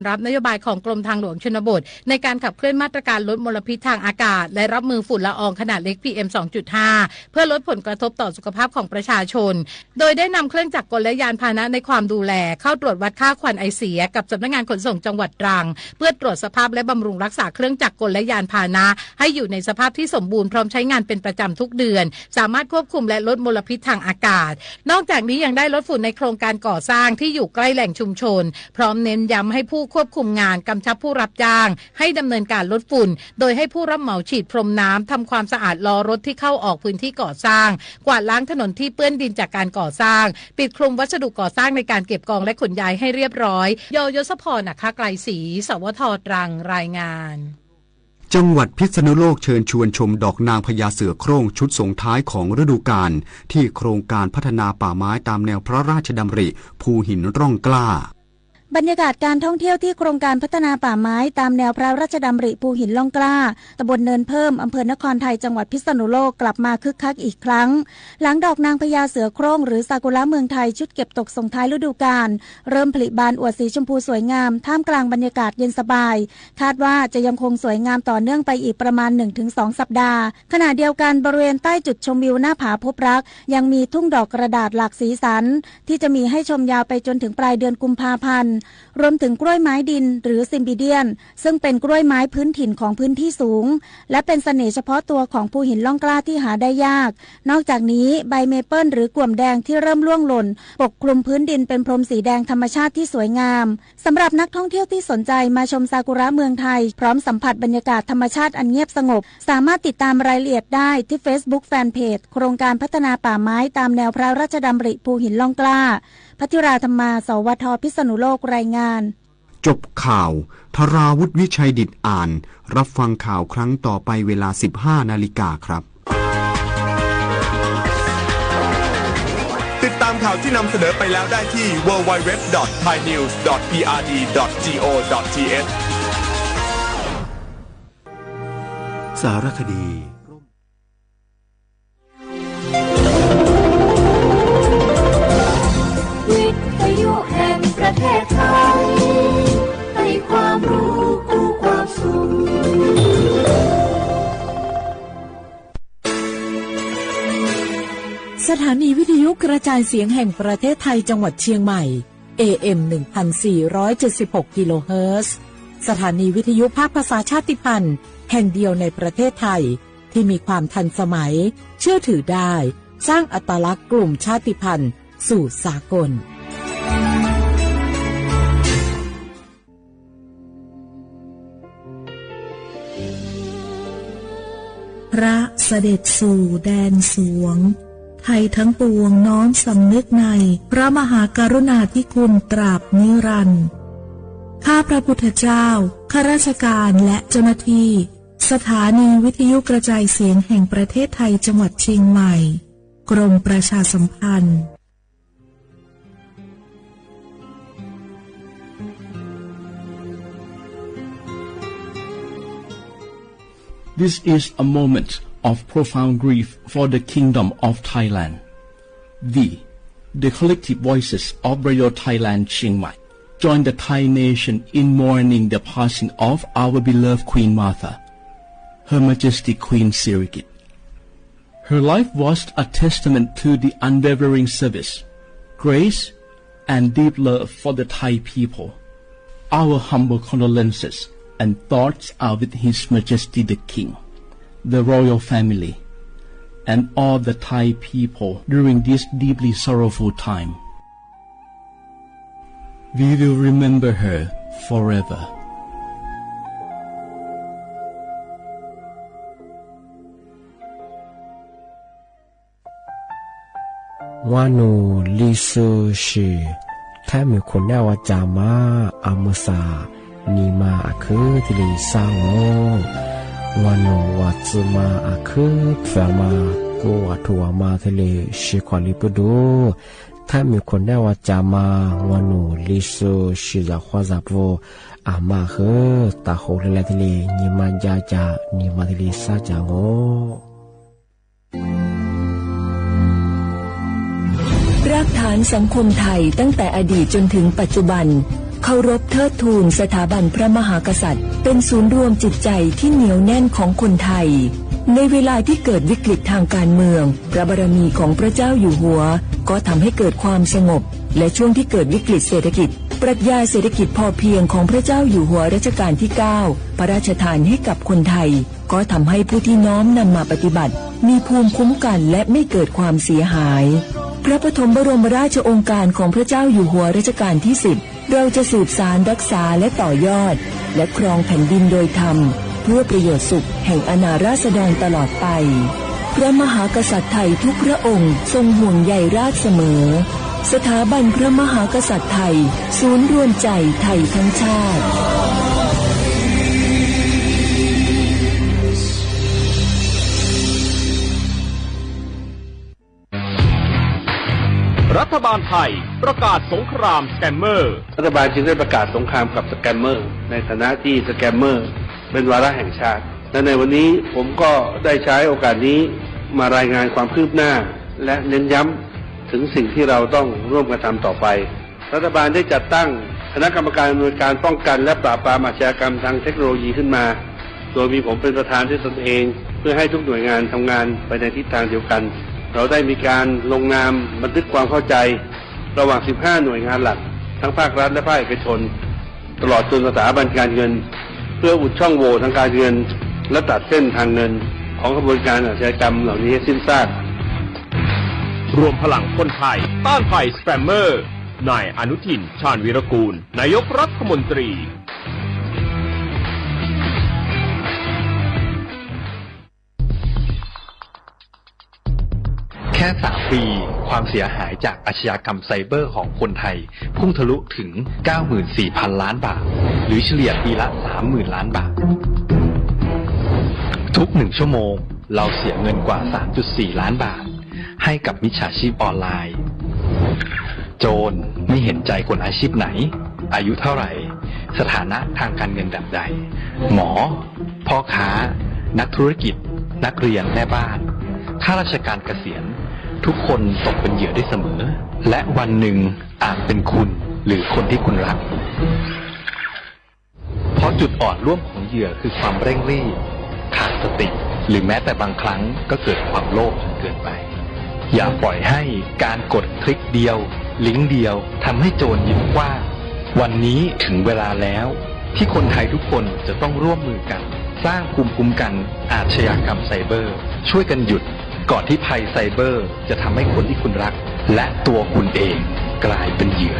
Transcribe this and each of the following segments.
รับนโยบายของกรมทางหลวงชนบทในการขับเคลื่อนมาตรการลดมลพิษทางอากาศและรับมือฝุ่นละอองขนาดเล็ก PM 2.5 เพื่อลดผลกระทบต่อสุขภาพของประชาชนโดยได้นำเครื่องจักรกลและยานพาหนะในความดูแลเข้าตรวจวัดค่าควันไอเสียกับสำนักงานขนส่งจังหวัดตรังเพื่อตรวจสภาพและบำรุงรักษาเครื่องจักรกลและยานพาหนะให้อยู่ในสภาพที่สมบูรณ์พร้อมใช้งานเป็นประจำทุกเดือนสามารถควบคุมและลดมลพิษทางอากาศนอกจากนี้ยังได้ลดฝุ่นในโครงการก่อสร้างที่อยู่ใกล้แหล่งชุมชนพร้อมเน้นย้ำให้ผู้ควบคุมงานกำชับผู้รับจ้างให้ดำเนินการลดฝุ่นโดยให้ผู้รับเหมาฉีดพรมน้ำทำความสะอาดล้อรถที่เข้าออกพื้นที่ก่อสร้างกวาดล้างถนนที่เปื้อนดินจากการก่อสร้างปิดคลุมวัสดุก่อสร้างในการเก็บกองและขนย้ายให้เรียบร้อยยศพร อัครไกรศรีสวท.ตรังรายงานจังหวัดพิษณุโลกเชิญชวนชมดอกนางพญาเสือโคร่งชุดส่งท้ายของฤดูกาลที่โครงการพัฒนาป่าไม้ตามแนวพระราชดำริภูหินร่องกล้าบรรยากาศการท่องเที่ยวที่โครงการพัฒนาป่าไม้ตามแนวพระราชดำริภูหินล่องกล้าตำบลเนินเพิ่มอำเภอนครไทยจังหวัดพิษณุโลกกลับมาคึกคักอีกครั้งหลังดอกนางพญาเสือโคร่งหรือซากุระเมืองไทยชุดเก็บตกส่งท้ายฤดูกาลเริ่มผลิบานอวดสีชมพูสวยงามท่ามกลางบรรยากาศเย็นสบายคาดว่าจะยังคงสวยงามต่อเนื่องไปอีกประมาณ 1-2 สัปดาห์ขณะเดียวกันบริเวณใต้จุดชมวิวหน้าผาพบรักยังมีทุ่งดอกกระดาษหลากสีสันที่จะมีให้ชมยาวไปจนถึงปลายเดือนกุมภาพันธ์รวมถึงกล้วยไม้ดินหรือซิมบิเดียนซึ่งเป็นกล้วยไม้พื้นถิ่นของพื้นที่สูงและเป็นเสน่ห์เฉพาะตัวของภูหินล่องกล้าที่หาได้ยากนอกจากนี้ใบเมเปิลหรือกลุ่มแดงที่เริ่มร่วงหล่นปกคลุมพื้นดินเป็นพรมสีแดงธรรมชาติที่สวยงามสำหรับนักท่องเที่ยวที่สนใจมาชมซากุระเมืองไทยพร้อมสัมผัสบรรยากาศธรรมชาติอันเงียบสงบสามารถติดตามรายละเอียดได้ที่ Facebook Fanpage โครงการพัฒนาป่าไม้ตามแนวพระราชดำริภูหินล่องกล้าภัทราธรรมา สวท.พิษณุโลกรายงานจบข่าวธราวุฒิวิชัยดิษฐ์อ่านรับฟังข่าวครั้งต่อไปเวลา 15 นาฬิกาครับติดตามข่าวที่นำเสนอไปแล้วได้ที่ www.thainews.prd.go.th สารคดีวิทยุแห่งประเทศไทยให้ความรู้คู่ความสุขสถานีวิทยุกระจายเสียงแห่งประเทศไทยจังหวัดเชียงใหม่ AM 1476 กิโลเฮิรตซ์สถานีวิทยุภาคภาษาชาติพันธุ์แห่งเดียวในประเทศไทยที่มีความทันสมัยเชื่อถือได้สร้างอัตลักษณ์กลุ่มชาติพันธุ์สู่สากลพระเสด็จสู่แดนสวงไทยทั้งปวงน้อมสำนึกในพระมหากรุณาธิคุณตราบนิรันดร์ข้าพระพุทธเจ้าข้าราชการและเจ้าหน้าที่สถานีวิทยุกระจายเสียงแห่งประเทศไทยจังหวัดเชียงใหม่กรมประชาสัมพันธ์This is a moment of profound grief for the Kingdom of Thailand. We, the collective voices of Radio Thailand Chiang Mai, join the Thai nation in mourning the passing of our beloved Queen Martha, Her Majesty Queen Sirikit. Her life was a testament to the unwavering service, grace, and deep love for the Thai people. Our humble condolences and thoughts are with His Majesty the King, the royal family, and all the Thai people during this deeply sorrowful time. We will remember her forever. Wanu lisu shi Tami kunawa jama amusa Nima aku tili sango Wanu watsuma aku Tfama ku watu wama tili shikwali pudu Tami kunawa jama Wanu lisu shi za khwazapo Ama he taho lila tili Nima jaja Nima tili sajangoรากฐานสังคมไทยตั้งแต่อดีตจนถึงปัจจุบัน เคารพเทิดทูนสถาบันพระมหากษัตริย์เป็นศูนย์รวมจิตใจที่เหนียวแน่นของคนไทยในเวลาที่เกิดวิกฤตทางการเมืองพระบารมีของพระเจ้าอยู่หัวก็ทำให้เกิดความสงบและช่วงที่เกิดวิกฤตเศรษฐกิจปรัชญาเศรษฐกิจพอเพียงของพระเจ้าอยู่หัวรัชกาลที่ 9พระราชทานให้กับคนไทยก็ทำให้ผู้ที่น้อมนำมาปฏิบัติมีภูมิคุ้มกันและไม่เกิดความเสียหายพระปฐมบรมราชโองการของพระเจ้าอยู่หัวรัชกาลที่ 10เราจะสืบสานรักษาและต่อยอดและครองแผ่นดินโดยธรรมเพื่อประโยชน์สุขแห่งอาณาราษฎรตลอดไปพระมหากษัตริย์ไทยทุกพระองค์ทรงห่วงใยราชเสมอสถาบันพระมหากษัตริย์ไทยศูนย์รวมใจไทยทั้งชาติรัฐบาลไทยประกาศสงครามสแกมเมอร์รัฐบาลจึงได้ประกาศสงครามกับสแกมเมอร์ในฐานะที่สแกมเมอร์เป็นวาระแห่งชาติและในวันนี้ผมก็ได้ใช้โอกาสนี้มารายงานความคืบหน้าและเน้นย้ำถึงสิ่งที่เราต้องร่วมกันทำต่อไปรัฐบาลได้จัดตั้งคณะกรรมการอำนวยการป้องกันและปราบปรามอาชญากรรมทางเทคโนโลยีขึ้นมาโดยมีผมเป็นประธานด้วยตนเองเพื่อให้ทุกหน่วยงานทำงานไปในทิศทางเดียวกันเราได้มีการลงนามบันทึกความเข้าใจระหว่าง 15 หน่วยงานหลักทั้งภาครัฐและภาคเอกชนตลอดจนสถาบันการเงินเพื่ออุดช่องโหว่ทางการเงินและตัดเส้นทางเงินของกระบวนการอาชญากรรมเหล่านี้ให้สิ้นซากรวมพลังคนไทยต้านภัยสแปมเมอร์นายอนุทินชาญวีรกูลนายกรัฐมนตรีแค่3 ปีความเสียหายจากอาชญากรรมไซเบอร์ของคนไทยพุ่งทะลุถึง 94,000 ล้านบาทหรือเฉลี่ยปีละ 30,000 ล้านบาททุก1 ชั่วโมงเราเสียเงินกว่า 3.4 ล้านบาทให้กับมิจฉาชีพออนไลน์โจรไม่เห็นใจคนอาชีพไหนอายุเท่าไหร่สถานะทางการเงินแบบใดหมอพ่อค้านักธุรกิจนักเรียนแม่บ้านข้าราชการเกษียณทุกคนตกเป็นเหยื่อได้เสมอและวันหนึ่งอาจเป็นคุณหรือคนที่คุณรักเพราะจุดอ่อนร่วมของเหยื่อคือความเร่งรีบขาดสติหรือแม้แต่บางครั้งก็เกิดความโลภจนเกินไปอย่าปล่อยให้การกดคลิกเดียวลิงก์เดียวทำให้โจรยิ้มกว้างวันนี้ถึงเวลาแล้วที่คนไทยทุกคนจะต้องร่วมมือกันสร้างภูมิคุ้มกันอาชญากรรมไซเบอร์ช่วยกันหยุดก่อนที่ภัยไซเบอร์จะทำให้คนที่คุณรักและตัวคุณเองกลายเป็นเหยื่อ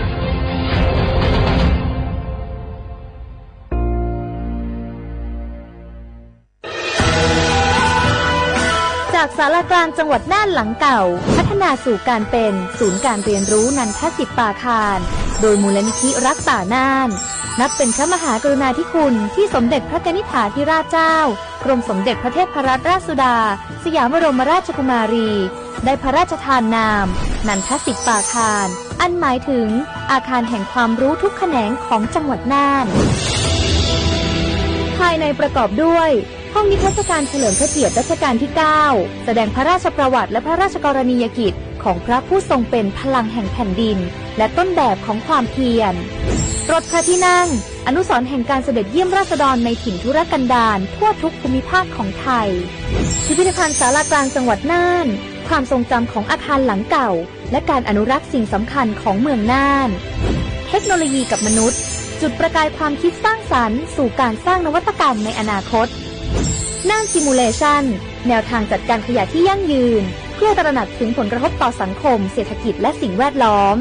จากศาลากลางจังหวัดน่านหลังเก่าพัฒนาสู่การเป็นศูนย์การเรียนรู้นันทศิษย์ป่าคารโดยมูลนิธิรักป่าน่านนับเป็นพระมหากรุณาธิคุณที่สมเด็จพระกนิษฐาธิราชเจ้ากรมสมเด็จพระเทพรัตนราชสุดาสยามบรมราชกุมารีได้พระราชทานนามนันทศิษย์ป่าคารอันหมายถึงอาคารแห่งความรู้ทุกแขนงของจังหวัดน่านภายในประกอบด้วยห้องนิทรรศการเฉลิมพระเกียรติรัชกาลที่ 9แสดงพระราชประวัติและพระราชกรณียกิจของพระผู้ทรงเป็นพลังแห่งแผ่นดินและต้นแบบของความเพียรรถพระที่นั่งอนุสรณ์แห่งการเสด็จเยี่ยมราษฎรในถิ่นทุรกันดารทั่วทุกภูมิภาคของไทยพิพิธภัณฑ์ศาลากลางจังหวัดน่านความทรงจำของอาคารหลังเก่าและการอนุรักษ์สิ่งสำคัญของเมืองน่านเทคโนโลยีกับมนุษย์จุดประกายความคิดสร้างสรรค์สู่การสร้างนวัตกรรมในอนาคตน่านซิมูเลชันแนวทางจัดการขยะที่ยั่งยืนเพื่อตระหนักถึงผลกระทบต่อสังคมเศรษฐกิจและสิ่งแวดล้อม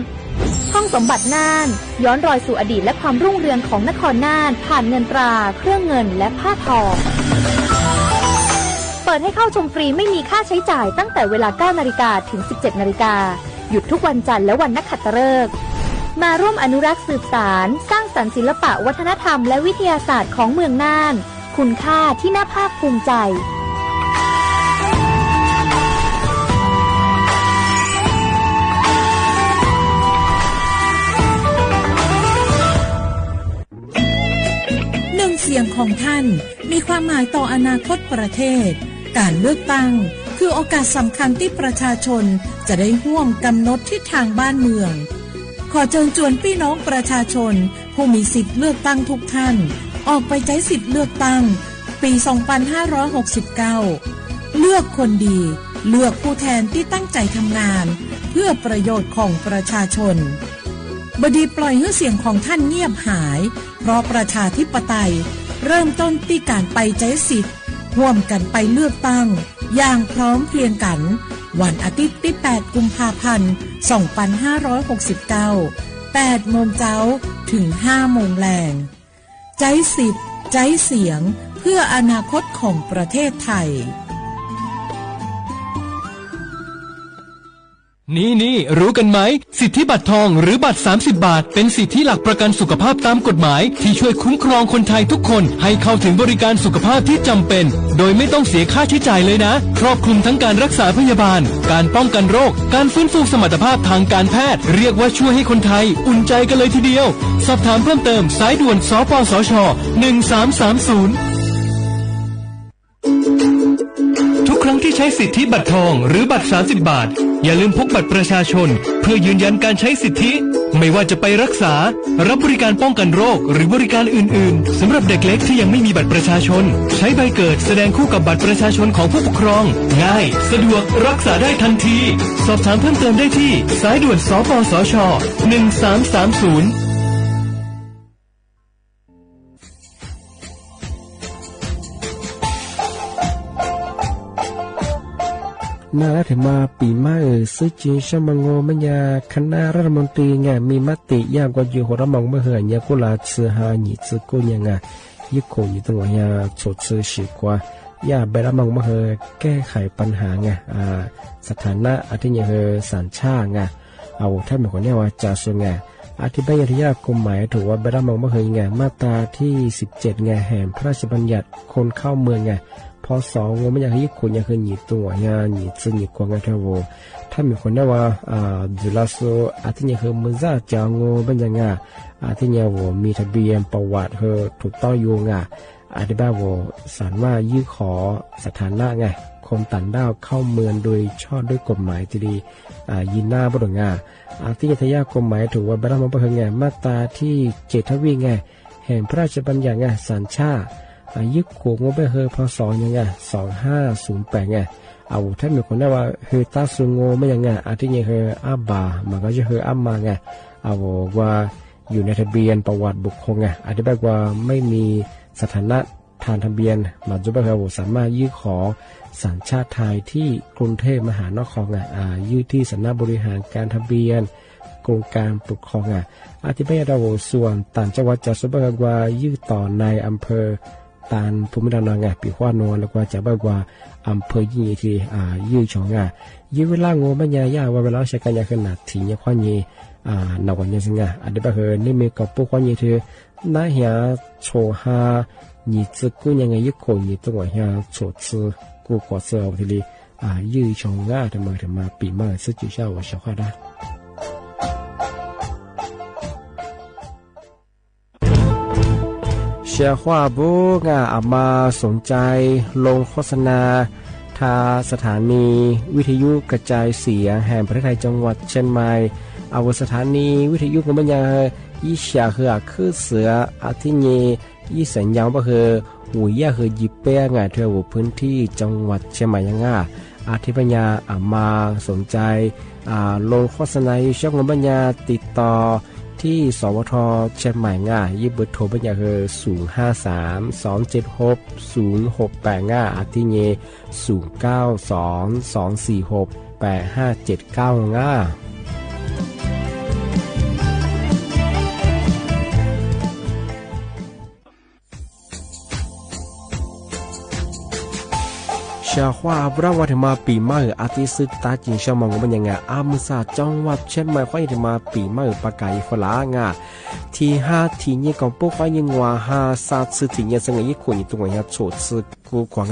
ห้องสมบัติน่านย้อนรอยสู่อดีตและความรุ่งเรืองของนครน่านผ่านเงินตราเครื่องเงินและผ้าทองเปิดให้เข้าชมฟรีไม่มีค่าใช้จ่ายตั้งแต่เวลา 9 นาฬิกาถึง 17 นาฬิกาหยุดทุกวันจันทร์และวันนักขัตฤกษ์มาร่วมอนุรักษ์สืบสานสร้างสรรค์ศิลปะวัฒนธรรมและวิทยาศาสตร์ของเมืองน่านคุณค่าที่น่าภาคภูมิใจเสียงของท่านมีความหมายต่ออนาคตประเทศการเลือกตั้งคือโอกาสสำคัญที่ประชาชนจะได้ร่วมกำหนดทิศทางบ้านเมืองขอเชิญชวนพี่น้องประชาชนผู้ ผู้มีสิทธิ์เลือกตั้งทุกท่านออกไปใช้สิทธิ์เลือกตั้งปี2569เลือกคนดีเลือกผู้แทนที่ตั้งใจทำงานเพื่อประโยชน์ของประชาชนบดีปล่อยให้เสียงของท่านเงียบหายเพราะประชาธิปไตยเริ่มต้นที่การไปใช้สิทธิ์ร่วมกันไปเลือกตั้งอย่างพร้อมเพรียงกันวันอาทิตย์ที่8กุมภาพันธ์2569 8 โมงเช้าถึง 5 โมงแลงใช้สิทธิ์ใช้เสียงเพื่ออนาคตของประเทศไทยนี่รู้กันไหมสิทธิบัตรทองหรือบัตร30 บาทเป็นสิทธิหลักประกันสุขภาพตามกฎหมายที่ช่วยคุ้มครองคนไทยทุกคนให้เข้าถึงบริการสุขภาพที่จำเป็นโดยไม่ต้องเสียค่าใช้จ่ายเลยนะครอบคลุมทั้งการรักษาพยาบาลการป้องกันโรคการฟื้นฟูสมรรถภาพทางการแพทย์เรียกว่าช่วยให้คนไทยอุ่นใจกันเลยทีเดียวสอบถามเพิ่มเติมสายด่วนสปสช1330ทุกครั้งที่ใช้สิทธิบัตรทองหรือบัตร30 บาทอย่าลืมพกบัตรประชาชนเพื่อยืนยันการใช้สิทธิไม่ว่าจะไปรักษารับบริการป้องกันโรคหรือบริการอื่นๆสำหรับเด็กเล็กที่ยังไม่มีบัตรประชาชนใช้ใบเกิดแสดงคู่กับบัตรประชาชนของผู้ปกครองง่ายสะดวกรักษาได้ทันทีสอบถามเพิ่มเติมได้ที่สายด่วนสปสช1330น่ารักถึงมาปีใหม่ซื้อจีนชมังโงมันยาคณะรัฐมนตรีไงมีมติยากกว่าอยู่หัวระมองเมื่อเหือนยากุลาซื้อหาหนีซื้อกู้ยังไงยิ่งคงอยู่ตรงยาโฉดซื้อฉีกว่ายาใบระมองเมื่อเหือแก้ไขปัญหาไงสถานะอาทิตย์ยังเหือสัญชาติไงเอาถ้าเหมือนคนนี้ว่าจะส่วนไงอธิบายยากฎหมายถือว่าใบระมองเมื่อเหือไงมาตราที่17ไงแห่งพระราชบัญญัติคนเข้าเมืองไงพอสองมันอยากให้คนอยากให้หนีตัวงานหนีซึ่งหนีกว่างานเท่าโวถ้ามีคนได้ว่าจุลาโซอาทิตย์นี้คือมือจ่าจางโง่เป็นยังไงอาทิตย์นี้โวมีทะเบียนประวัติคือถูกต้องอยู่ไงอธิบายโวสารว่ายื่นขอสถานะไงคนต่างด้าวเข้าเมืองโดยชอบด้วยกฎหมายที่ดียินหน้าบ่ดงาอาทิตย์ทยากฎหมายถือว่าบรรมประเฮงไงมาตราที่7ทวีไงแห่งพระราชบัญญัติไงสัญชาติยึดโขงไปเฮอพศยังไง2508ไงเอาถ้ามีคนได้ว่าเฮอตาซุงโงไม่ยังไงอาทิตย์นี้เฮออาบามันก็จะเฮออามาไงเอาว่าอยู่ในทะเบียนประวัติบุคคลไงอธิบายว่าไม่มีสถานะทางทะเบียนมาจุบเฮอสามารถยื่นขอสัญชาติไทยที่กรุงเทพมหานครไงยื่นที่สำนักบริหารการทะเบียนกรมการปกครองอธิบายเราส่วนต่างจังหวัดจะจุบเฮอว่ายื่นต่อในอำเภอตานภูมิลำเนาไงปีขวานนแล้วก็จะบอกว่าอำเภอยี่ที่ยื้อชงไงยื้อเวลาโง่ไม่ยากว่าเวลาใช้กันยาขนาดถี่เนี่ยขวานยี่นวันยังสิงอดีตเฮอนี่มีกับพวกขวานยี่ที่น่าเหี้ยโชฮายี่จะกู้ยังไงยึดโขยี่ตัวเหี้ยโฉดซื้อกู้กว่าเสือทีนี้ยื้อชงง่าทำไมถึงมาปีใหม่ซื้อจุดเช้าว่าเช้าข้าได้เชียร์ขวาบุกอามาสนใจลงโฆษณาทาสถานีวิทยุกระจายเสียงแห่งประเทศไทยจังหวัดเชียงใหม่เอาสถานีวิทยุกันมันยังยี่เสียคือเสืออาทิเยยี่สัญญาว่าคือหูย่าคือยิบเป้งเธอหัวพื้นที่จังหวัดเชียงใหม่ยังอาทิปัญญาอามาสนใจลงโฆษณาช่องปัญญาติดต่อที่สวทเชียงใหม่ยิบเบอร์โทรปัญญาคือ053-276-0685อาทิเย0922468579ชาวว่าบราวัฒมาปีใหม่อาทิตย์ซึกตาจิงชาวมองมันยังไงอามุสาจังหวัดเชียงใหม่ค่อยถึงมาปีใหม่ปากายฝรั่งที่5ที่นี่ก็พวกยังว่า5ซาซึที่ยังสังเกตคนตัวยังโฉดซึกูกว่า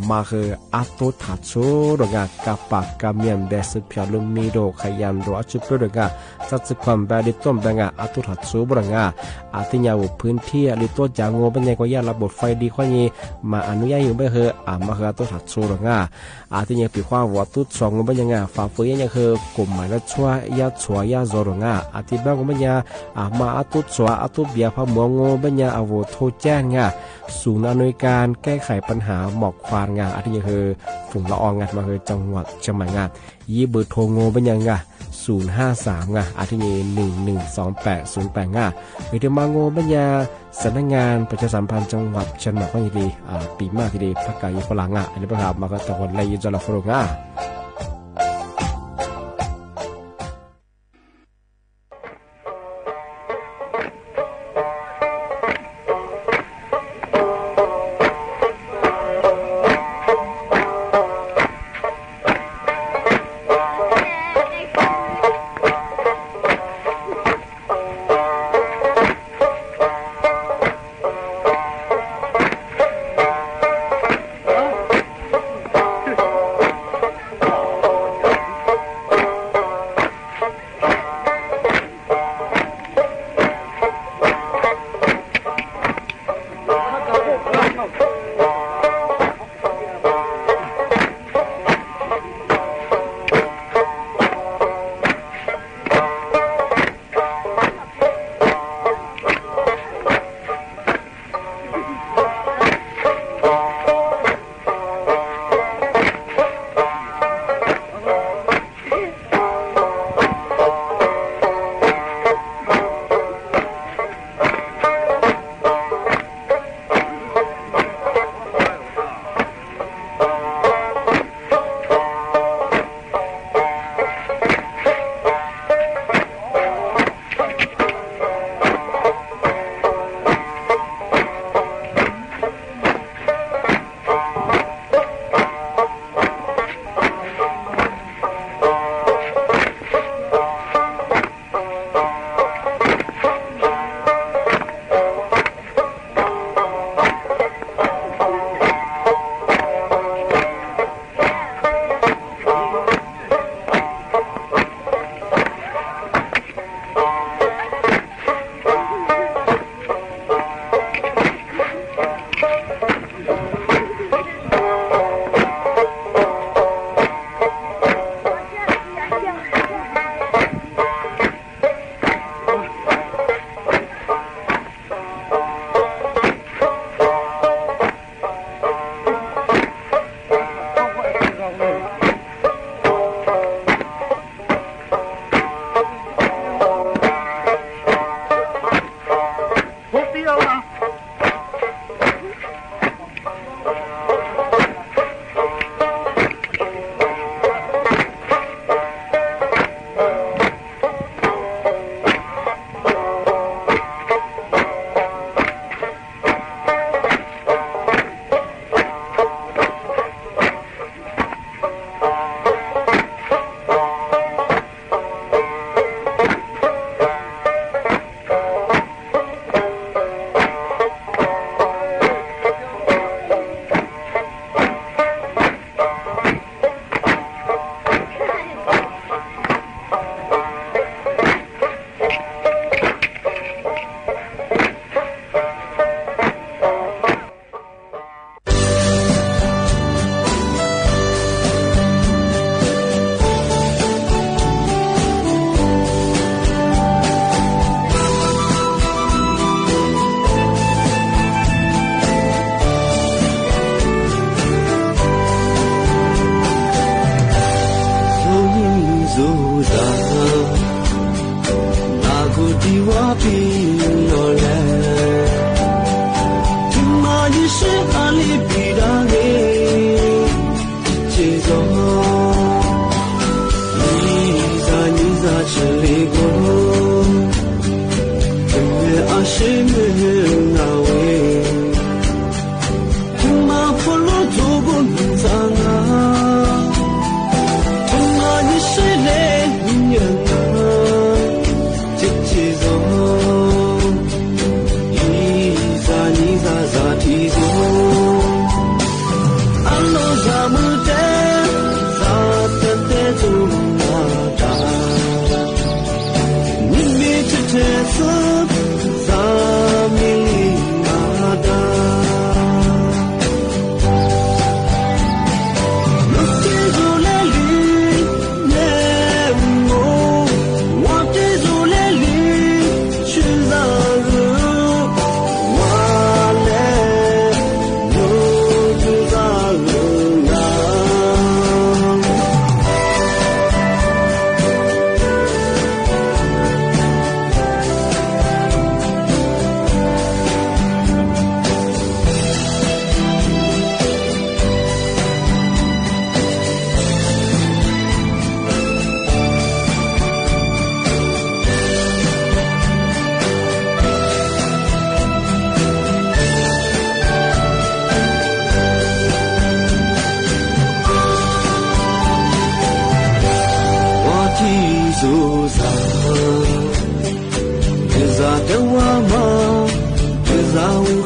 มาคืออาโตทัดโซดงกับปากกาเมียนเบสพิอาลุมีโดขยันโดอาจุดดงสัตว์ความแบบดิต้มดงอาโตทัดโซบดงอาทิยาวพื้นที่หรือตัวจางโง่เป็นยังก็ยาระบบไฟดีค่อยนี้มาอนุญาตอยู่ไม่คือมาคืออาโตทัดโซดงอาทิยังปีความวัดตุสองเป็นยังฝ่าฝืนยังคือกลุ่มหมายละชัวยาชัวยาโซดงอาทิบ้างก็เป็นยัง มาอาตุดสวาอาตุดเบียพะมัวโงบัญญาอโวโทแจ้งงาศูนย์อำนวยการแก้ไขปัญหาหมอกควานงาอาทิตย์คือฝุ่นละอองงามาคือจังหวัดเชียงใหม่งายี่เบอร์โทรโงบัญญางา053งาอาทิตย์112808งาหรือที่มาโงบัญญาสำนักงานประชาสัมพันธ์จังหวัดเชียงใหม่ก็ยินดีปีมากทีเดียวพักกายพลังงาอันนี้ประกาศมาก็ตะวันไล่ยินจระฟรุงา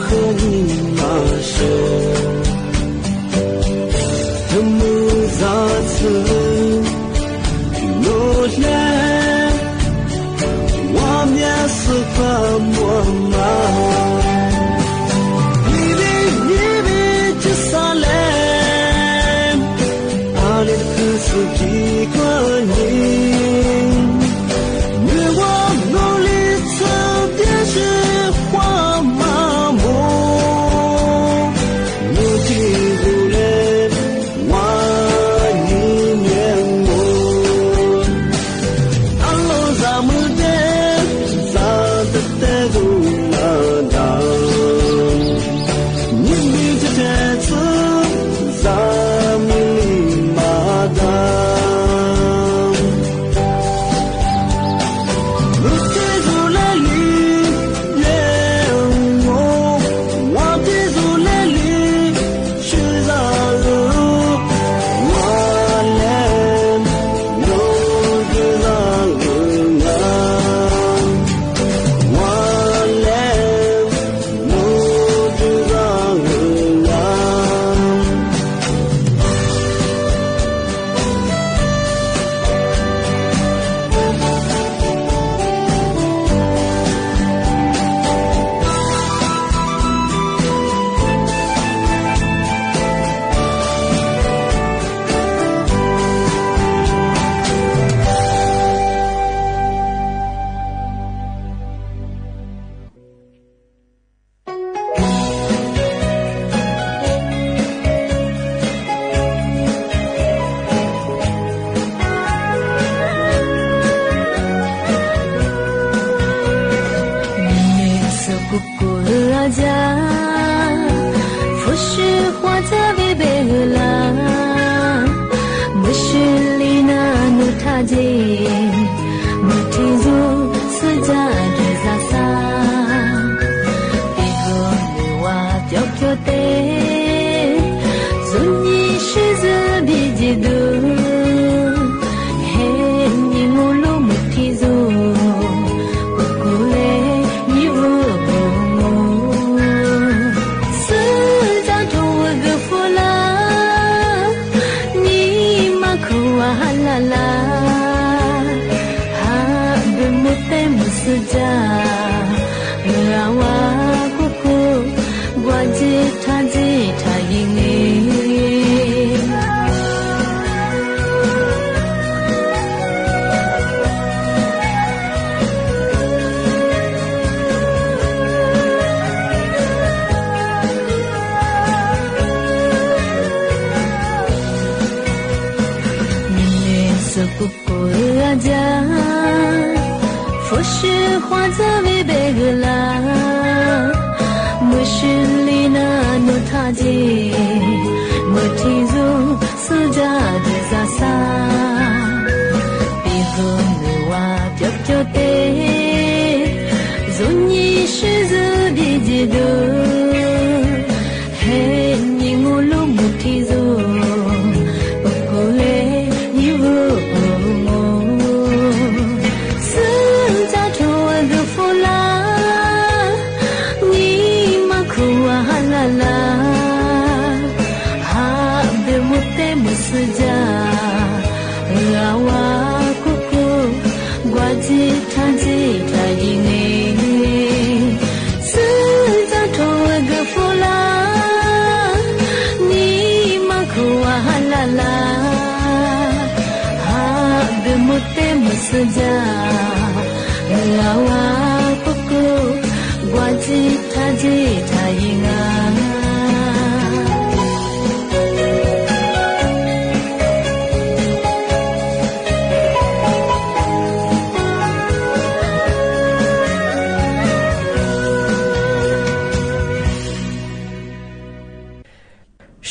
和你马舍，这木杂子诺来，我面是发莫马，你比就啥来，阿里的可是几个你。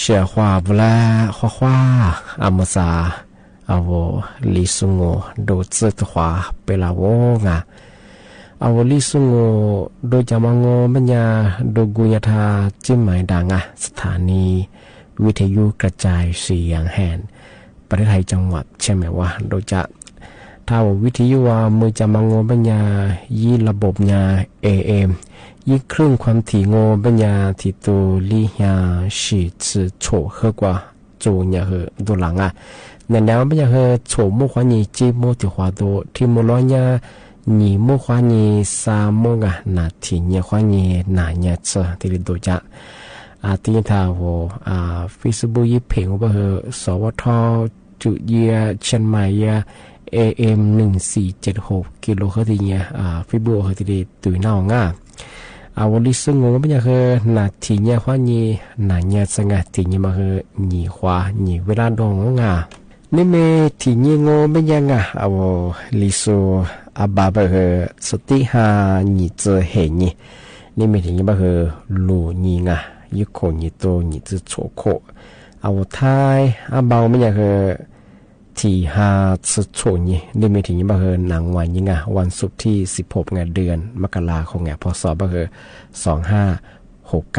เสียว่าบุลา花阿莫萨阿我李松我都知的话被拉我啊阿我李松我都จามงมันยาดูกุยธาจิ้มหมายดังสถานีวิทยุกระจายเสียงแห่งประเทศไทยจังหวัดใช่ไหมว่าโดยจะถ้าวิทยุว่ามือจามงมันยายี่ระบบยา AM ยิ่งครึ่งความถี่โง่ปัญญาที่ตัวลี่ยาสีจืโฉเฮกว่าจูเนี่ยเหอตัวหลังในแนวปัญญาเหอโฉมุขวานีจีโมติขวาตัวที่มุล้อยา你莫花你沙漠那天你花你那日子这里多家第他我Facebook 一屏我和สวทจุเยียเชียงใหม่ AM 1476กิโลเฮิรตซ์เนี่ยFacebook เฮติตุยน่างวันนี้ซึ่ง我们也和那天你花你那日子天你嘛和你花你เวลาดองนี่เมที่นี่งอไม่ยังลิโซบาเบอสติหานี่เจอเห็นนี่เมที่นี่บาลูนี่ยุคนี่โตนี่จะโชโคไทยบาไม่ยังที่หาจะโชนี่เมที่นี่บานางวันนี่วันศุกร์ที่16เดือนมกราคมพศบา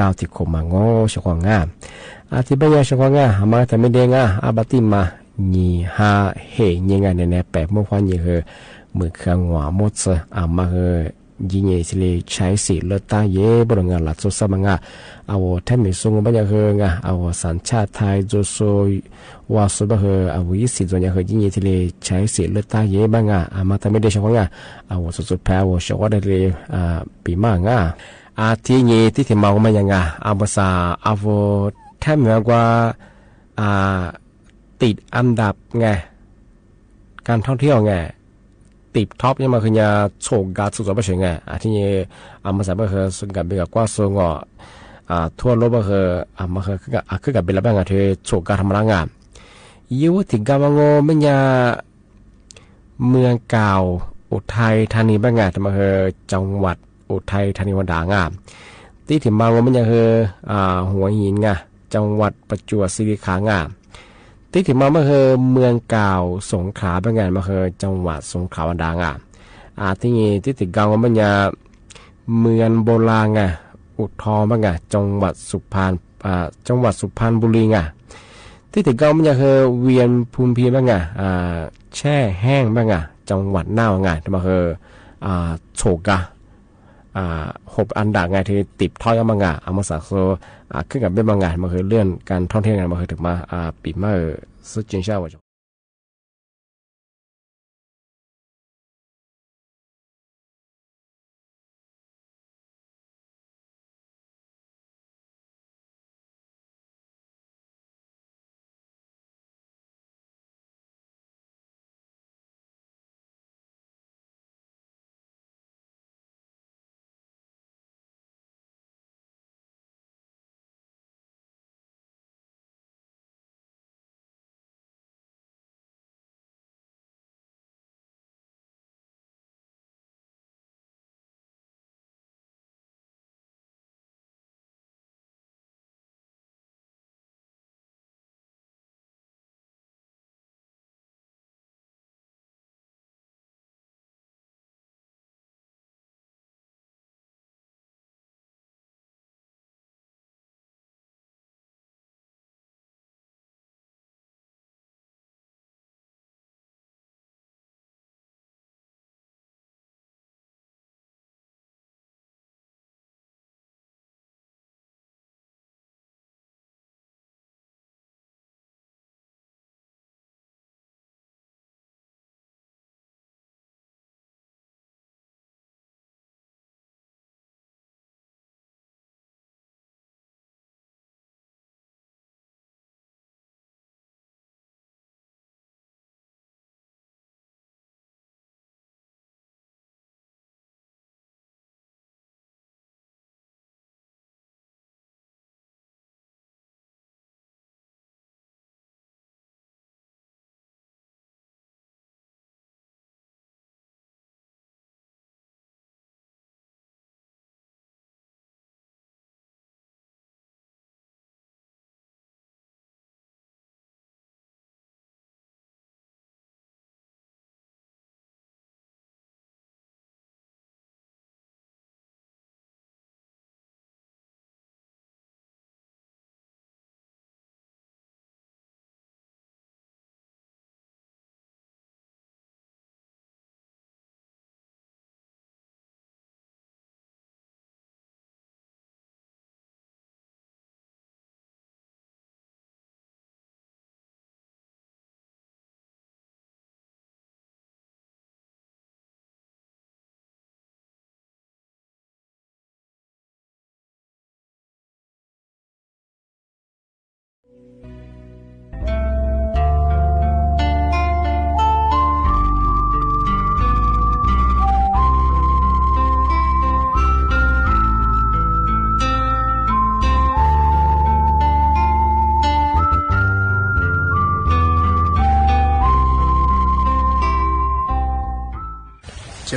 2569ที่คมางอชกวางที่บายชกวางมาแต่ไม่เด้งบาติมานี่ฮาเฮยังไงเนี่ยแปะเมื่อวานยังมือเครื่องหัวมดมายิงสิเลยใช้สีเลือดตาเย่บริงานหลักสุดสมังแทนมีส่งบัญญัติสัญชาติไทยโจโซว่าสุบยิสิจวนยังยิงสิเลยใช้สีเลือดตาเย่บ้างมาแต่ไม่ได้ชงสุดแพ้ชงว่าได้เลยปีมากที่นี่ที่ที่มาก็มันยังภาษาแทนเหมือนว่าติดอันดับไงการท่องเที่ยวไงติดท็อปยังมาคือจะโชว์การสุดยอดไปเฉยไงที่นี่มาสามารถคือส่วนกับเป็นกับกว่าส่วนทั่วโลกมาคือมาคือกับเป็นแล้วบ้างที่โชว์การทำงานยิ่งถึงการมางอไม่ยาเมืองเก่าอุทัยธานีบ้างแต่มาคือจังหวัดอุทัยธานีวันด่างที่ถึงมางอไม่ยาคือหัวหินไงจังหวัดประจวบคีรีขันธ์ที่ถึงมาเมื่อเมืองเก่าสงขลาเป็นไงมาจังหวัดสงขลาวันดางที่นี่ที่ถึงเก่ามันจะเมืองโบราณอุทองเป็นไงจังหวัดสุพรรณจังหวัดสุพรรณบุรีที่ถึงเก่ามันจะเวียนภูมิพีเป็นไงแช่แห้งเป็นไงจังหวัดน่านที่มาโฉก6อันดับที่ติดท้อยมังมาสักโซขึ้นกับเป็นบางงานมาเลื่อนการท่องเที่ยวงานมาถึงมาปีมาสุดจริงใช่ไหม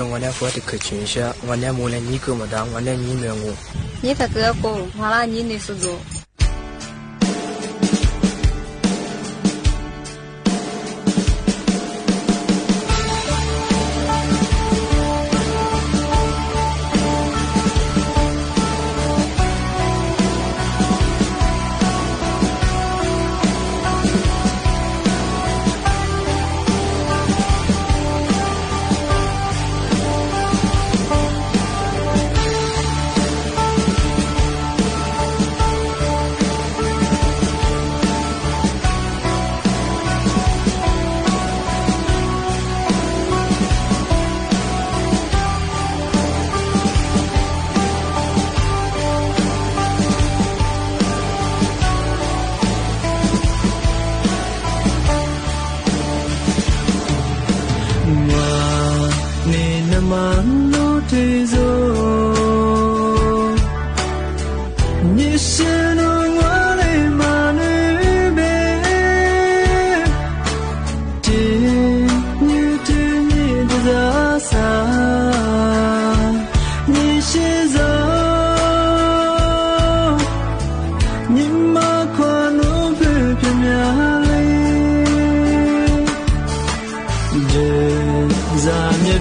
我那佛的可群下，我那木来你给么当，我那你没我。你他哥哥，我那你的是做。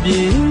Be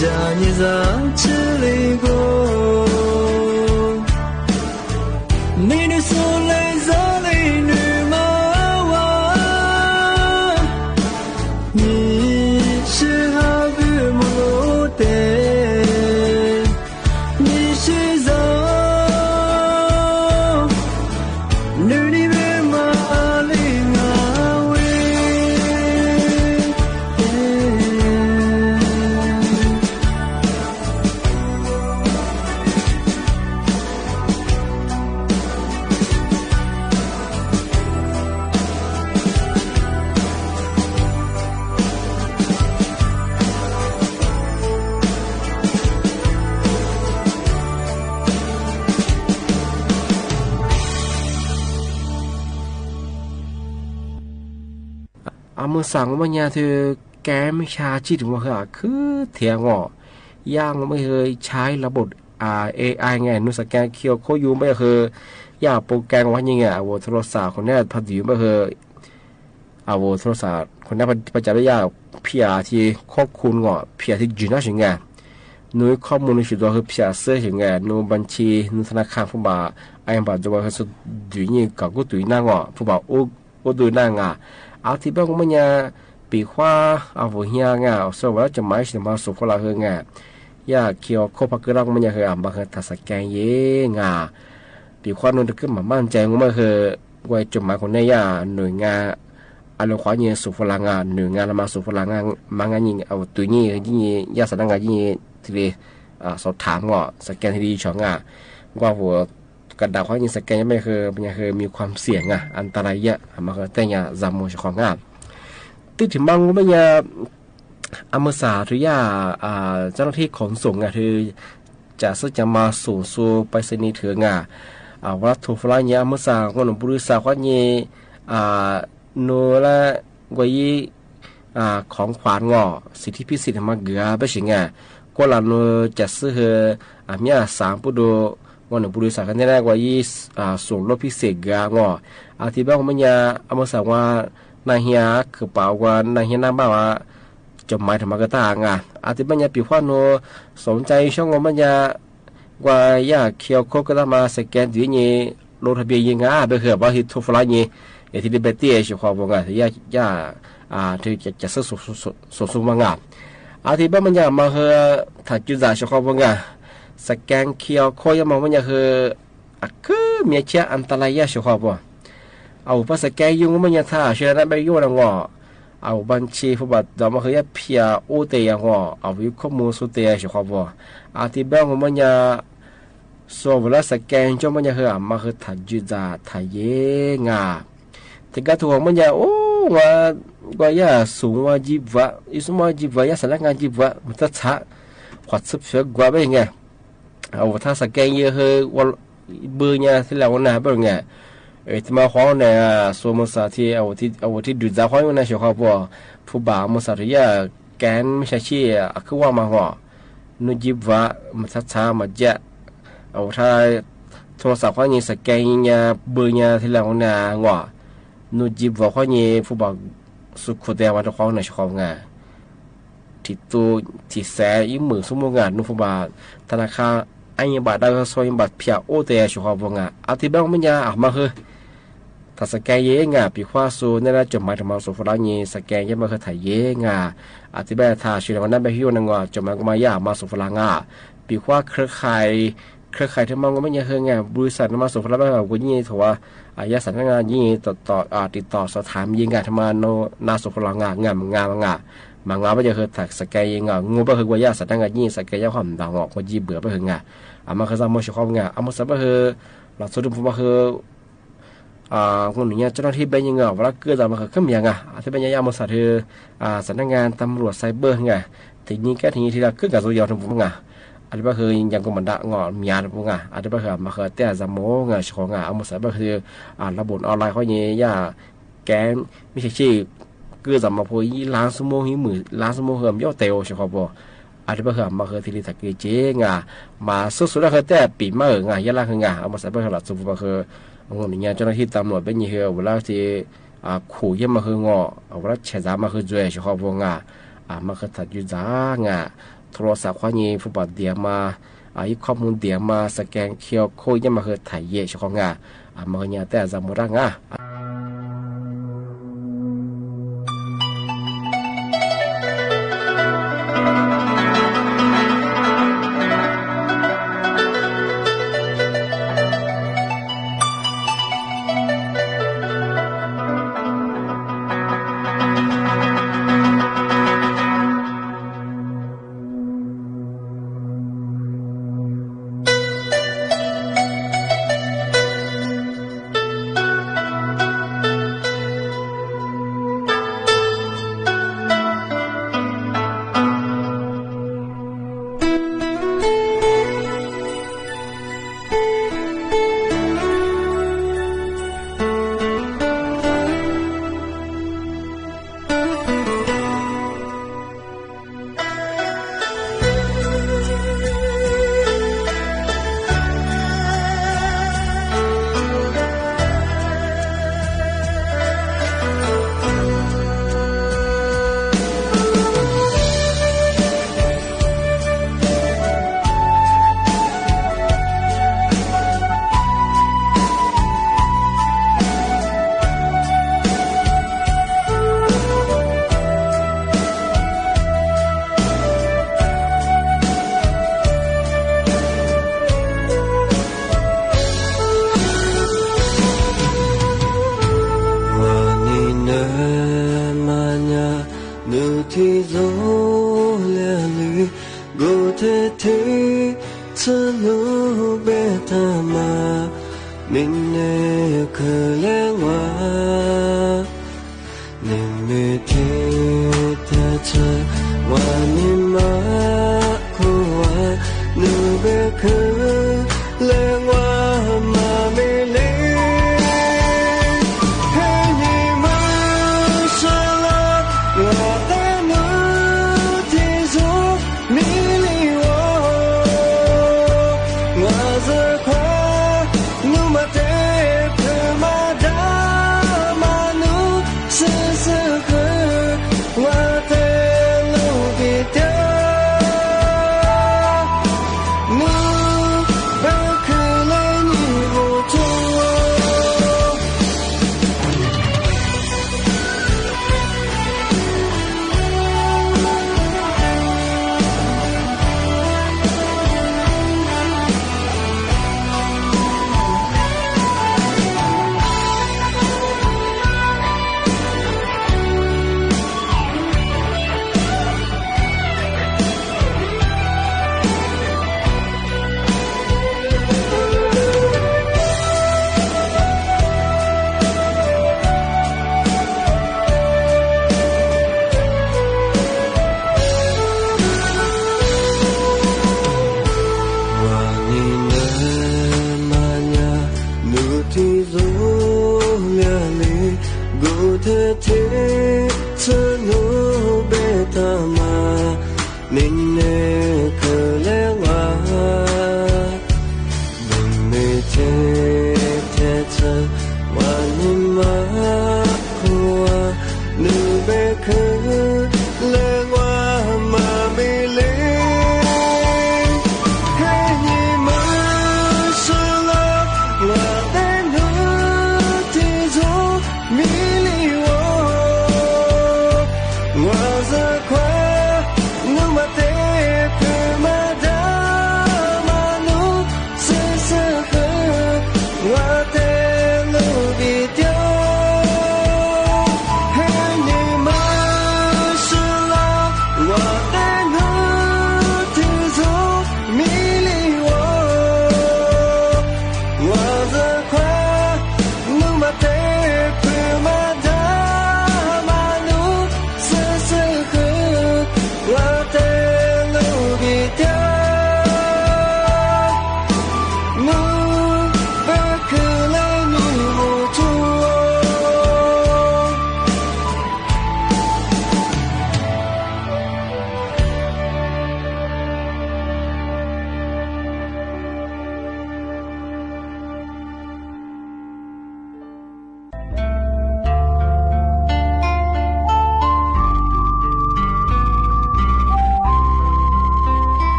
家你在这里过，你的手来在里女妈娃，你是好比木的，你是走，女的别马里阿威。อามือสั่งว่าเนี่ยเธอแกไม่ชาจิตว่าเหรอคือเถียงอ่อย่างไม่เคยใช้ระบบAI ไงนุสแกนเคียวโคยูไม่เคยอยากโปรแกรมว่ายังไงว่าโทรศัพท์คนนี้พอดีไม่เคยว่าโทรศัพท์คนนี้ประจับได้ยากเพียที่ควบคุมอ่เพียที่จีน่าใช่ไงนุ้ยข้อมูลในชุดตัวคือเพียเสื้อใช่ไงนุ้ยบัญชีนุ้ยธนาคารผู้บ่าวไอ้บ่าวจะว่าคือสุดดุยนี่กับกูดุยนั่งอ่ผู้บ่าวโอ้ดุยนั่งเอาที่บ้านมันเนี่ยปีขวาเอาหัวเฮียงสวัสดิ์จะหมายถึงมาสุขเราเฮงอยากเกี่ยวข้อพักกระรังมันเนี่ยคือมาคือทัศแกงเย่ปีขวานู่นจะขึ้นมามั่นใจมันคือไว้จุดหมายของเนี่ยหน่วยงานอะไรขวาเนี่ยสุขลังหน่วยงานมาสุขลังมางานยิงเอาตัวนี้ยิ่งยาสนังงานยิ่งทีเดียสอบถามสแกนที่ดีช่องว่าหัวกระดาษข้อยิงสแกนไม่คือมีความเสี่ยงอันตรายเยอะมาคือแต่เนี่ยจำมือของติดถึงบางว่าเนี่ยอเมษาหรือยาเจ้าหน้าที่ขนส่งคือจะซึ่งจะมาส่งสู่ไปรษณีย์ถึงวัตถุฟลายเนี่ยอเมษาคนหนุ่มบริษัทว่าเนี่ยโนละกวยของขวัญสิทธิพิเศษมาเกลือไปสิก็ลาโนจะซื้อมีสามปุโดวันหนึ่งบริษัทกันได้กว่าส่งรถพิเศษเกลือที่บ้านมันเนี่ยอเมษาว่านายเฮียคือเปล่าว่านายเฮียน้ำบ้าว่าจดหมายธรรมกตาที่บ้านเนี่ยปีขวานโนสนใจช่องมันเนี่ยว่าอยากเคียวโคก็ต้องมาสแกนดีนี่ลงทะเบียนยังไปเหอะว่าฮิตทุฟลายนี่ที่ได้เบตี้ชิคอบอกที่อยากที่จะซื้อสุมังที่บ้านมันเนี่ยมาเหอะถ้าจุดจ่ายชิคอบอกสแกนเคียวโคยังมองมันเนี่ยคือมีเชื้ออันตรายชิคอบอกเอาภาษาแกยุ่งมันยังท่าเชื่อนั้นไปยุ่งแล้วเอาบัญชีผู้บัตรดอกมาคือเพียโอเตียงเอาวิข้อมูลสุดเตียชิคอบอกที่บ้านของมันยังส่วนเวลาสแกนจนมันยังคือมาคือถ่ายจุดจ่าถ่ายเย่ที่กระถั่วมันยังโอ้ว่าสูงว่าจีบว่าอีสมว่าจีบว่าสำนักงานจีบว่ามันจะช้าขวัญสืบเสือกว่าไปไงเอาถ้าสแกนเยอะคือว่าเบอร์เนี่ยที่เราหน้าเบอร์ไงที่มาขอเนี่ยส่วนมุสาที่เอาที่ดูจ่าขออยู่ในเชียวเขาบอกผู้บ่าวมุสาที่แกนไม่ใช่ชี้คือว่ามาหัวนุ่จีบว่ามันช้ามาเยอะเอาถ้าโทรศัพท์ขอเนี่ยสแกนเนี่ยเบอร์เนี่ยที่เราหน้าหัวนุ่จีบว่าขอเนี่ยผู้บ่าวสุขเดียววันทุกคนในเชียวเขาไงที่ตัวที่แสยิ่งมือสมมุติงานนุ่ผู้บ่าวธนาคารไอ้ยังบัตรได้ก็ซอยบัตรเพียโอเตะเชียวเขาบอกที่บ้านมันยังมาคือถ้าสแกนเย่ปีขวาสูนี่แหละจดหมายถึงมาสุฟลานีสแกนยังมาคือถ่ายเย่ที่บ้านถ้าชื่อวันนั้นไปฮิวนังจดหมายก็มามาสุฟลาปีขวาเครือข่ายที่มันก็ไม่ยังคือบริษัทมาสุฟลาแบบวันนี้ถือว่าสำนักงานยิ่งติดต่อสถานยิงทำมานาสุฟลางานมางาไม่จะคือถักสแกนยังงูไปคือว่าสำนักงานยิ่งสแกนยังความด่างออกว่าจีเบื่อไปคือมาคือสามโมชิคอมมาสับไปคือหลักสูตรผมว่าคือคนหนึ่งเจ้าหน้าที่เป็นยังไงเวลาเกิดอะไรมาขึ้นยังที่เป็นยังมาสัตว์สำนักงานตำรวจไซเบอร์ทีนี้แค่ทีนี้ที่เราขึ้นกับตัวยาวทั้งหมดอันนี้ก็คือยังก็มันด่างมีอะไรพวกอันนี้ก็คือมาคือแต่จำโม่ชงเอามาสัตว์ก็คือระบบออนไลน์เขาเนี่ยแกนไม่ใช่ชื่อเกิดจากมาพอยล้านสมองหิมือล้านสมองเหิมย่อเตวใช่ครับอันนี้ก็คือมาคือที่ลิตาเกจมาสุดๆแล้วคือแต่ปีมายันล่างเอามาสัตว์ก็คือหลักสูตรก็คือคนนี้เจ้าหน้าที่ตำรวจเป็นยังไงเวลาที่ขู่ยังมาคืองเวลาเฉยๆมาคือจ่วยเฉพาะพวกมาคือถัดยุจ้าโท ทรศัพท์ความยีฟุตบอลเดียมาอีกข้อมูลเดียมาสแกนเคียวโคยยังมาเหตุถ่ายเย่ชของงามาเนียแต่จำมุรังน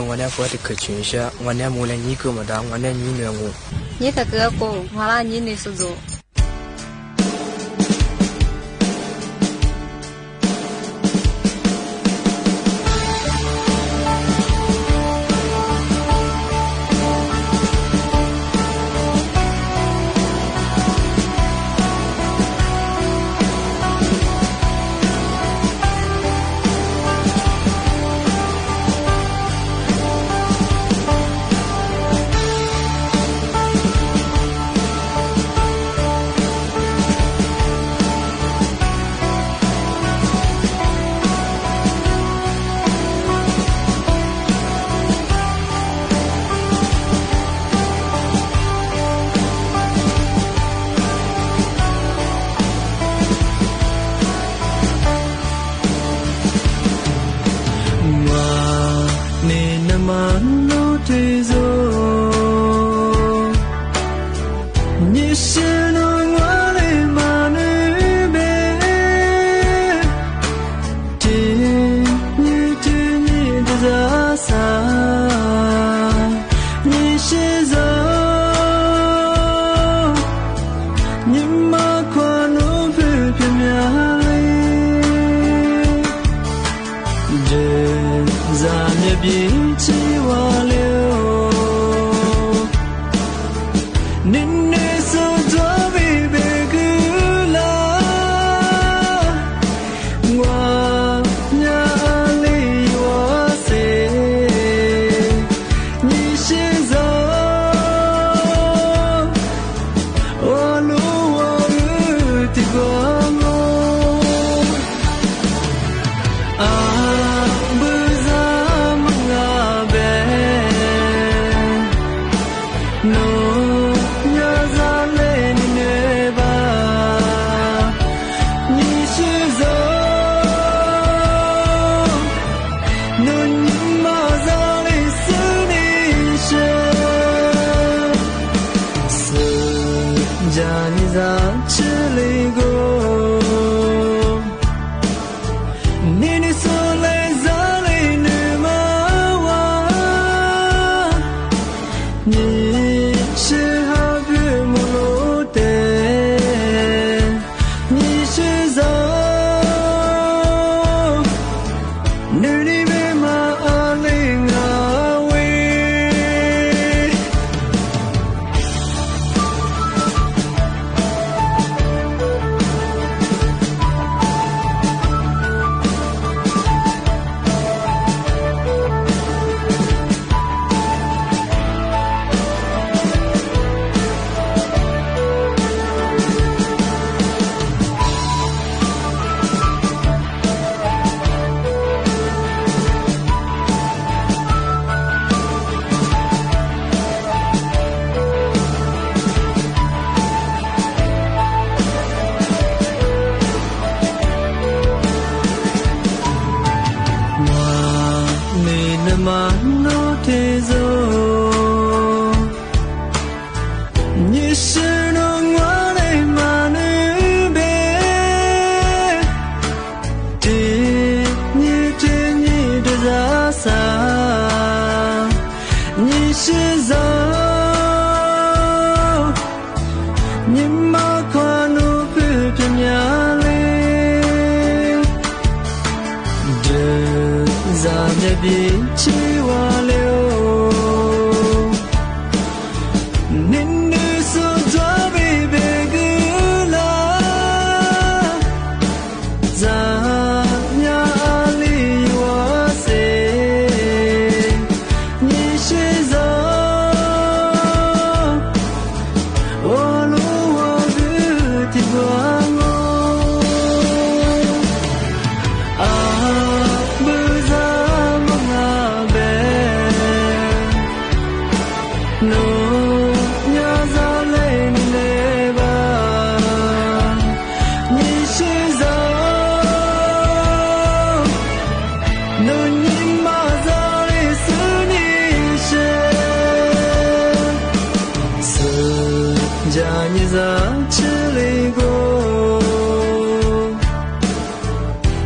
我那佛的可群下，我那木来尼个么当，我那尼女我。你可哥哥，完了你那是做。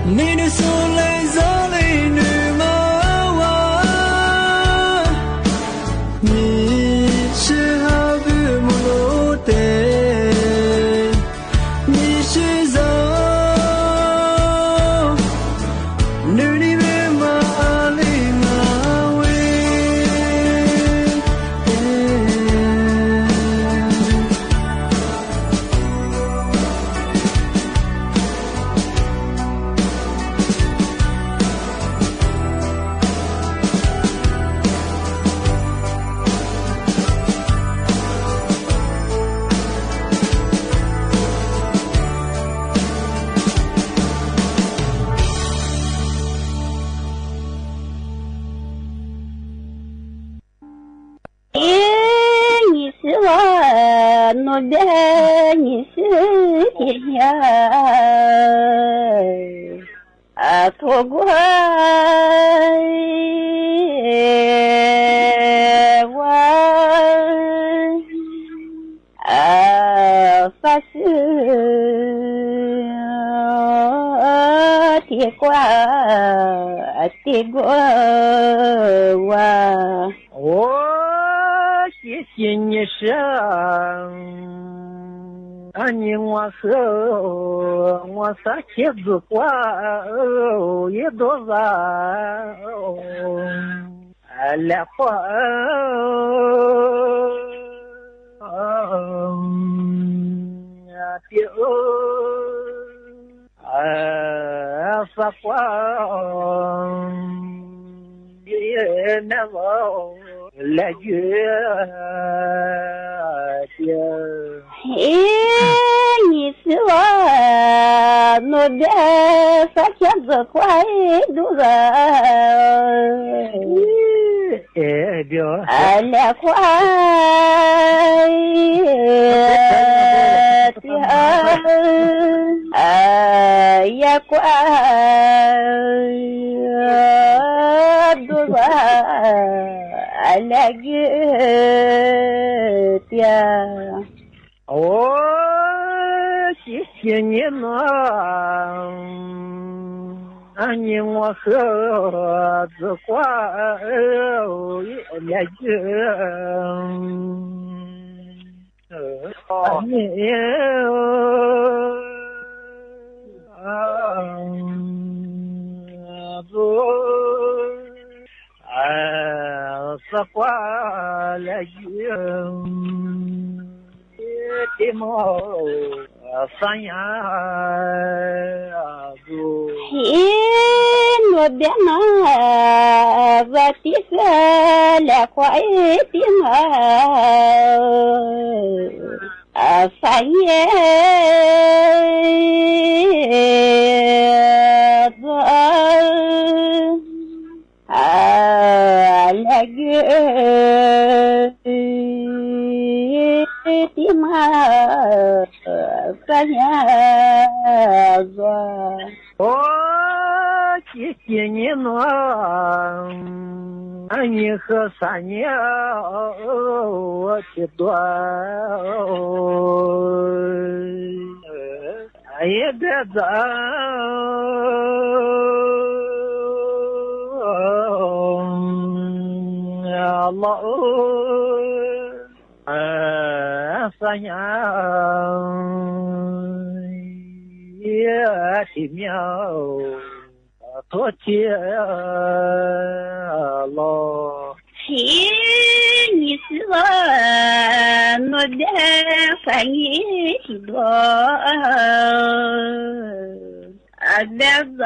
你的soleil soleil女马娃是我努的你是天涯错过我发誓铁挂我谢谢你生你我和我撒茄子瓜一多少来花丢撒花也难忘来月你是我努的撒茄子快多少来快也快多少来月的谢谢你呢你我和子花来月你子花来月的毛三呀我别拿我的个来快的嘛三爷子来月的嘛三爷子谢谢你呢你和三年我的短也别走老三年也的苗多接了你是我我的反应许多别在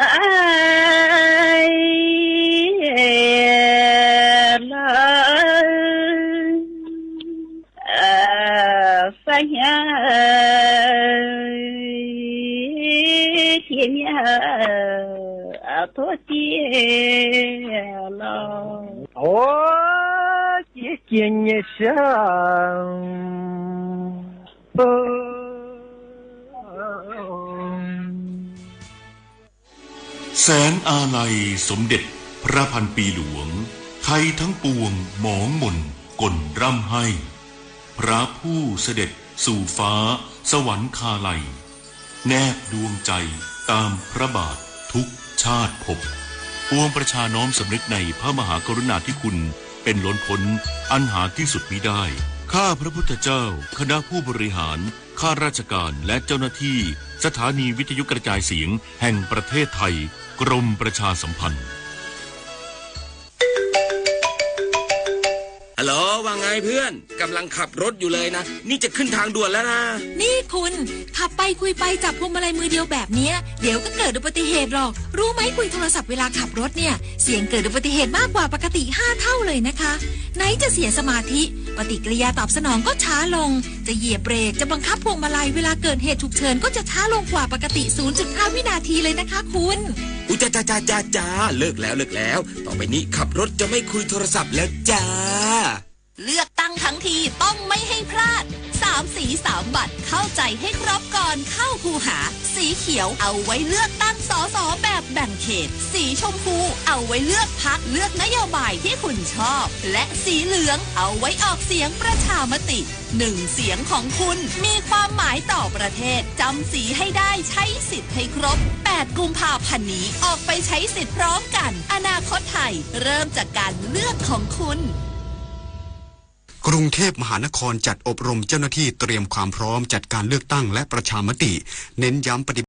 那发现前面多接了谢谢你生แสนอาลัยสมเด็จพระพันปีหลวงไทยทั้งปวงหมองหม่นก่นร่ำให้พระผู้เสด็จสู่ฟ้าสวรรคาลัยแนบดวงใจตามพระบาททุกชาติภพปวงประชาน้อมสำนึกในพระมหากรุณาธิคุณเป็นล้นพ้นอันหาที่สุดมิได้ข้าพระพุทธเจ้าคณะผู้บริหารข้าราชการและเจ้าหน้าที่สถานีวิทยุกระจายเสียงแห่งประเทศไทยกรมประชาสัมพันธ์ฮัลโหลว่าไงเพื่อนกำลังขับรถอยู่เลยนะนี่จะขึ้นทางด่วนแล้วนะนี่คุณขับไปคุยไปจับพวงมาลัยมือเดียวแบบนี้เดี๋ยวก็เกิดอุบัติเหตุหรอกรู้ไหมคุยโทรศัพท์เวลาขับรถเนี่ยเสี่ยงเกิดอุบัติเหตุมากกว่าปกติ5 เท่าเลยนะคะไหนจะเสียสมาธิปฏิกิริยาตอบสนองก็ช้าลงจะเหยียบเบรกจะบังคับพวงมาลัยเวลาเกิดเหตุฉุกเฉินก็จะช้าลงกว่าปกติ 0.5 วินาทีเลยนะคะคุณอุ๊ยจ้าเลิกแล้วต่อไปนี้ขับรถจะไม่คุยโทรศัพท์แล้วจ้า เลือกตั้งทั้งทีต้องไม่ให้พลาด3 สี3 บัตรเข้าใจให้ครบก่อนเข้าคูหาสีเขียวเอาไว้เลือกตั้งสสแบบแบ่งเขตสีชมพูเอาไว้เลือกพรรคเลือกนโยบายที่คุณชอบและสีเหลืองเอาไว้ออกเสียงประชามติ1 เสียงของคุณมีความหมายต่อประเทศจำสีให้ได้ใช้สิทธิ์ให้ครบ8 กุมภาพันธ์นี้ออกไปใช้สิทธิ์พร้อมกันอนาคตไทยเริ่มจากการเลือกของคุณกรุงเทพมหานครจัดอบรมเจ้าหน้าที่เตรียมความพร้อมจัดการเลือกตั้งและประชามติเน้นย้ำปฏิ